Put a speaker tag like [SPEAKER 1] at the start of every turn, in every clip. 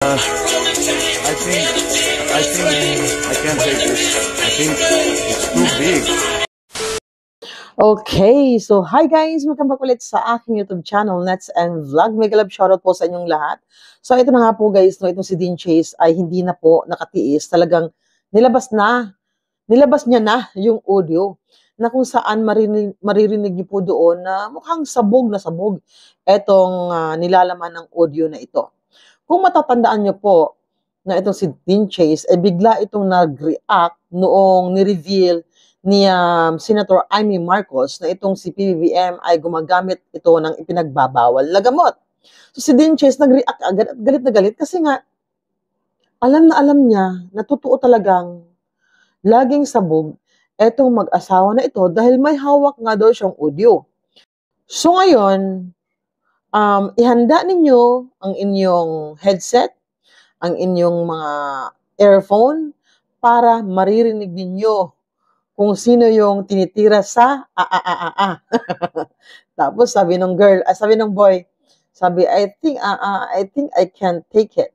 [SPEAKER 1] I can't take this. I think it's too big.
[SPEAKER 2] Okay, so hi guys! Welcome back ulit sa aking YouTube channel, Nets and Vlog. Mega love shoutout po sa inyong lahat. So ito na nga po guys, no, itong si Dean Chase ay hindi na po nakatiis. Talagang nilabas niya na yung audio na kung saan maririnig niyo po doon na mukhang sabog na sabog etong nilalaman ng audio na ito. Kung matatandaan niyo po na itong si Dean Chase ay bigla itong nag-react noong ni-reveal ni Senator Amy Marcos na itong si PBBM ay gumagamit ito ng ipinagbabawal na gamot. So si Dean Chase nag-react agad at galit na galit kasi nga alam na alam niya na totoo talagang laging sabog etong mag-asawa na ito dahil may hawak nga daw siyang audio. So ngayon, ihanda ninyo ang inyong headset, ang inyong mga earphone para maririnig ninyo kung sino yung tinitira sa Tapos sabi ng girl, sabi ng boy, sabi, I think I can take it.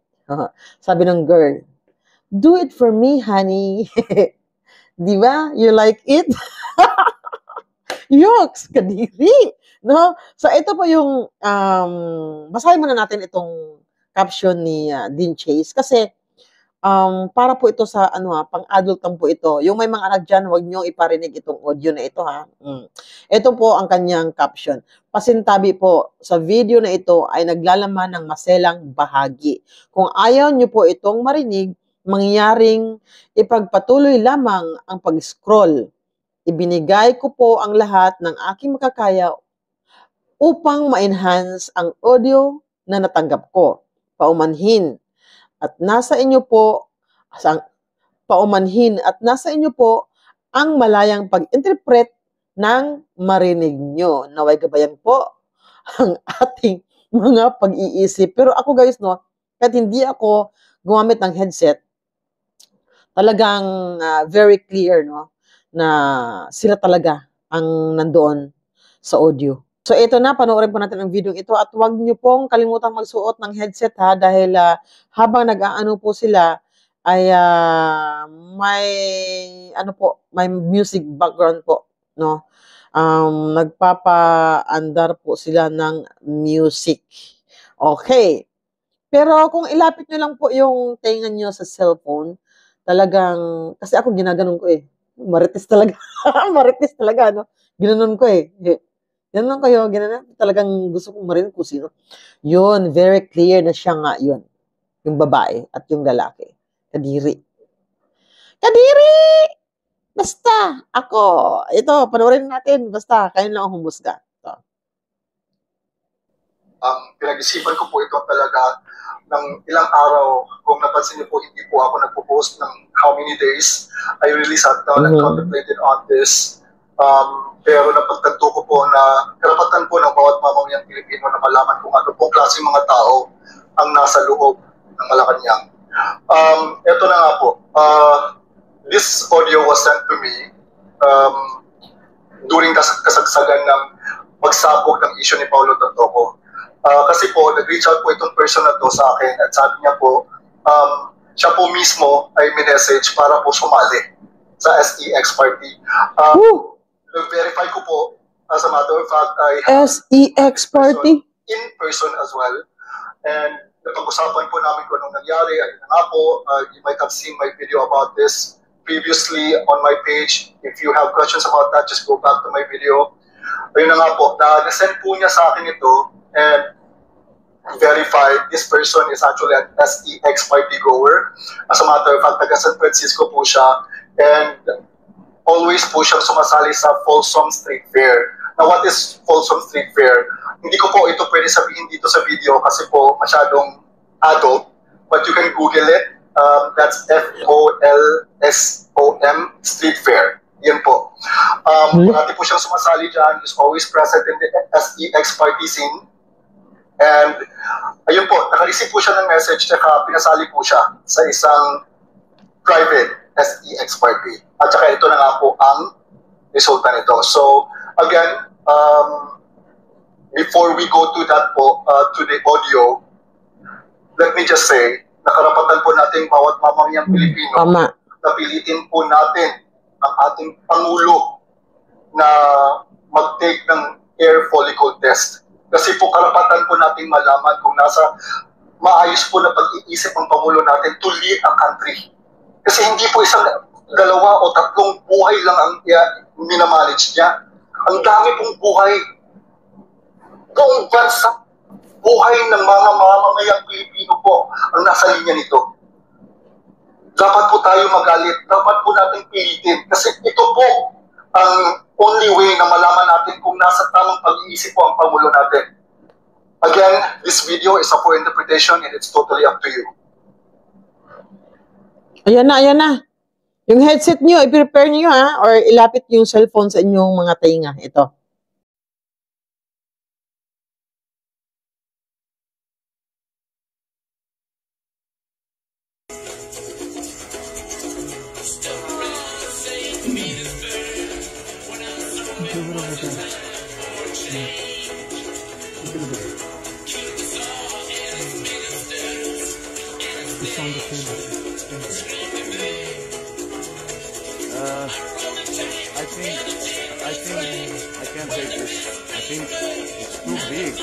[SPEAKER 2] Sabi ng girl, do it for me, honey. Di ba? You like it? Yoks, kadiri. No? So ito po yung, basahin muna natin itong caption ni Dean Chase kasi para po ito sa pang-adult lang po ito. Yung may mga anak dyan, huwag nyo iparinig itong audio na ito ha. Ito po ang kanyang caption. Pasintabi po sa video na ito ay naglalaman ng maselang bahagi. Kung ayaw nyo po itong marinig, mangyaring ipagpatuloy lamang ang pag-scroll. Ibinigay ko po ang lahat ng aking makakaya upang ma-enhance ang audio na natanggap ko. Paumanhin. At nasa inyo po ang malayang pag-interpret ng marinig nyo. Naway gabayan po ang ating mga pag-iisip. Pero ako guys, no, kahit hindi ako gumamit ng headset, talagang very clear, no, na sila talaga ang nandoon sa audio. So ito na, panoorin po natin ang video ito at huwag niyo pong kalimutang magsuot ng headset ha dahil habang nag-aano po sila ay may music background po, no. Nagpapaandar po sila ng music. Okay. Pero kung ilapit niyo lang po yung tenga niyo sa cellphone, talagang kasi ako ginaganon ko eh. Marites talaga. Marites talaga, no. Ginanon ko eh. Yan lang kayo, ginanon. Talagang gusto kong marinig kung sino. Yun, very clear na siya nga yun. Yung babae at yung lalaki. Kadiri. Kadiri! Basta, ako. Ito, panoorin natin. Basta, kayo lang ang humusga.
[SPEAKER 3] Pinag-isipan ko po ito talaga ng ilang araw. Kung napansin niyo po, hindi po ako nagpo-post ng how many days. I really sat down and contemplated on this. Pero napagtanto ko po na karapatan po ng bawat mamamayang Pilipino na malaman kung ano pong klaseng mga tao ang nasa loob ng Malacanang. Ito na nga po. This audio was sent to me during kasagsagan ng pagsabog ng issue ni Paulo Tontoco. Kasi po, nag-reach out po itong person na to sa akin at sabi niya po, siya po mismo ay minessage para po sumali sa SEX party. Verify ko po, as a matter of fact, I have
[SPEAKER 2] SEX party?
[SPEAKER 3] In person as well. And napag-usapan po namin kung anong nangyari. Ayun na nga po, you might have seen my video about this previously on my page. If you have questions about that, just go back to my video. Ayun na nga po, na-send po niya sa akin ito and verified this person is actually an SEX party goer. As a matter of fact, taga San Francisco po siya. And always po siyang sumasali sa Folsom Street Fair. Now, what is Folsom Street Fair? Hindi ko po ito pwede sabihin dito sa video kasi po masyadong adult, but you can Google it. That's FOLSOM Street Fair. Yan po. Parati po siyang sumasali dyan. He's always present in the SEX party scene. And ayun po, naka-receive po siya ng message at pinasali po siya sa isang private SEX party. At saka ito na nga po ang resulta nito. So, again, before we go to that po, to the audio, let me just say na karapatan po nating bawat mamamayang Pilipino
[SPEAKER 2] Tama.
[SPEAKER 3] na pilitin po natin ang ating Pangulo na mag-take ng air follicle test. Kasi po karapatan po nating malaman kung nasa maayos po na pag-iisip ang Pangulo natin to lead a country. Kasi hindi po isang, dalawa o tatlong buhay lang ang minamanage niya. Ang dami pong buhay. Buong bansa, buhay ng mga mamamayang Pilipino po ang nasa linya nito. Dapat po tayo magalit, dapat po natin pilitin. Kasi ito po ang only way na malaman natin kung nasa tamang pag-iisip po ang Pangulo natin. Again, this video is up for interpretation and it's totally up to you.
[SPEAKER 2] Ayan na, ayan na. Yung headset nyo, i-prepare nyo ha, or ilapit yung cellphone sa inyong mga tainga. Ito.
[SPEAKER 1] I can't take this. I think it's too big.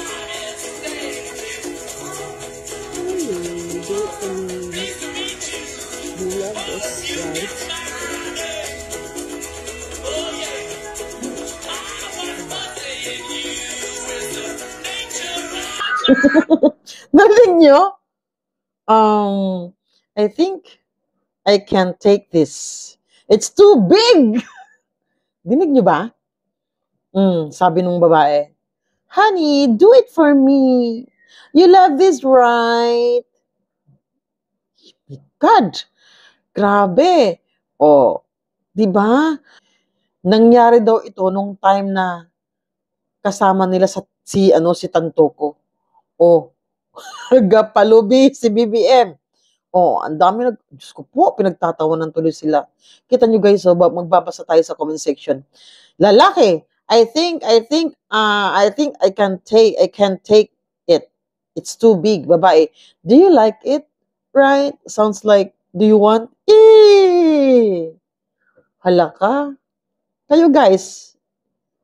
[SPEAKER 2] You love this, right? Narinig nyo? I think I can't take this. It's too big! Dinig nyo ba? Sabi nung babae, honey, do it for me. You love this, right? God, grabe. Oh, di ba? Nangyari daw ito nung time na kasama nila si Tantoko. Oh, nagpalubi si BBM. Oh, ang dami Diyos ko po, pinagtatawanan tuloy sila. Kita nyo guys, magbabasa tayo sa comment section. Lalaki, I think I can't take it. It's too big. Babae, do you like it? Right? Sounds like, do you want? Hala ka. Kayo guys,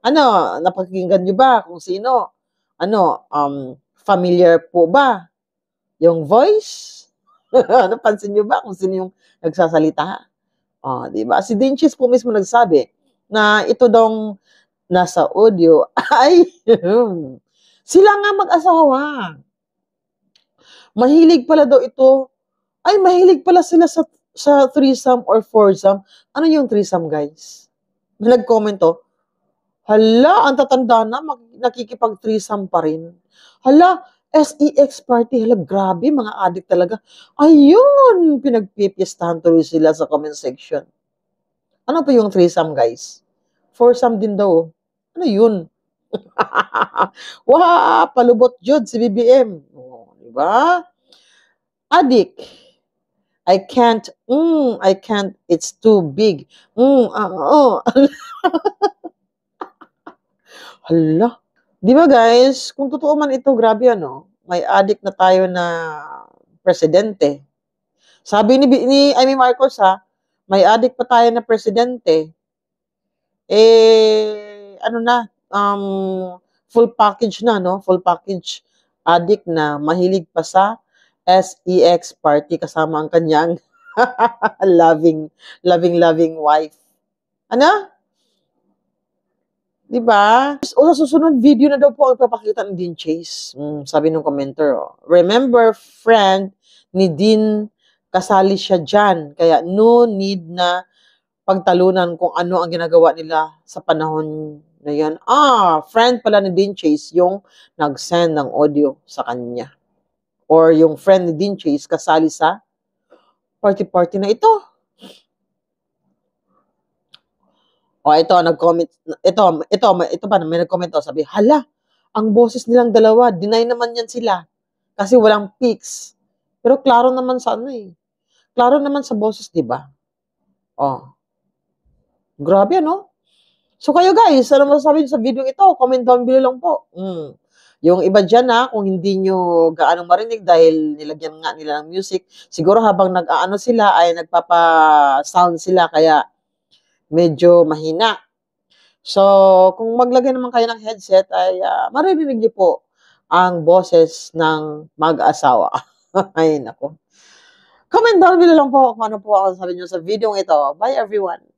[SPEAKER 2] napakinggan nyo ba kung sino? Familiar po ba yung voice? Napansin nyo ba kung sino yung nagsasalita? Di ba? Si Dinchis po mismo nagsabi na ito daw nasa audio ay sila nga mag-asawa. Mahilig pala daw ito. Ay, mahilig pala sila sa threesome or foursome. Ano yung threesome, guys? May nag-comment to. Hala, ang tatanda na, nakikipag-threesome pa rin. Hala, SEX party. Hala, grabe, mga addict talaga. Ayun, pinagpipiestahan tuloy sila sa comment section. Ano pa yung threesome, guys? Foursome din daw. Ano yun? Wah, palubot jud si BBM. Diba? Addict. I can't, it's too big. Hala. Di ba guys, kung totoo man ito, grabe may addict na tayo na presidente. Sabi ni Amy Marcos may addict pa tayo na presidente. Full package na, no? Full package addict na, mahilig pa sa SEX party kasama ang kanyang loving wife. Ano? Diba? O sa susunod video na daw po ang ipapakita ni Dean Chase. Sabi ng commenter, remember, friend ni Dean, kasali siya dyan. Kaya no need na pagtalunan kung ano ang ginagawa nila sa panahon na yan. Friend pala ni Dean Chase yung nag-send ng audio sa kanya. Or yung friend ni Dean Chase kasali sa party na ito. Ito, nag-comment. Ito pa, may nag-comment sabi, hala, ang boses nilang dalawa, deny naman yan sila. Kasi walang pics. Pero klaro naman sa Klaro naman sa boses, di ba? Grabe, no? So kayo guys, ano masasabi sa video ito? Comment down below lang po. Yung iba dyan kung hindi nyo gaano marinig dahil nilagyan nga nila ng music, siguro habang nag-aano sila ay nagpapa-sound sila kaya medyo mahina. So, kung maglagay naman kayo ng headset ay maririnig nyo po ang boses ng mag-asawa. Ay, nako. Comment down below lang po kung ano po ang sabi nyo sa video ito. Bye everyone!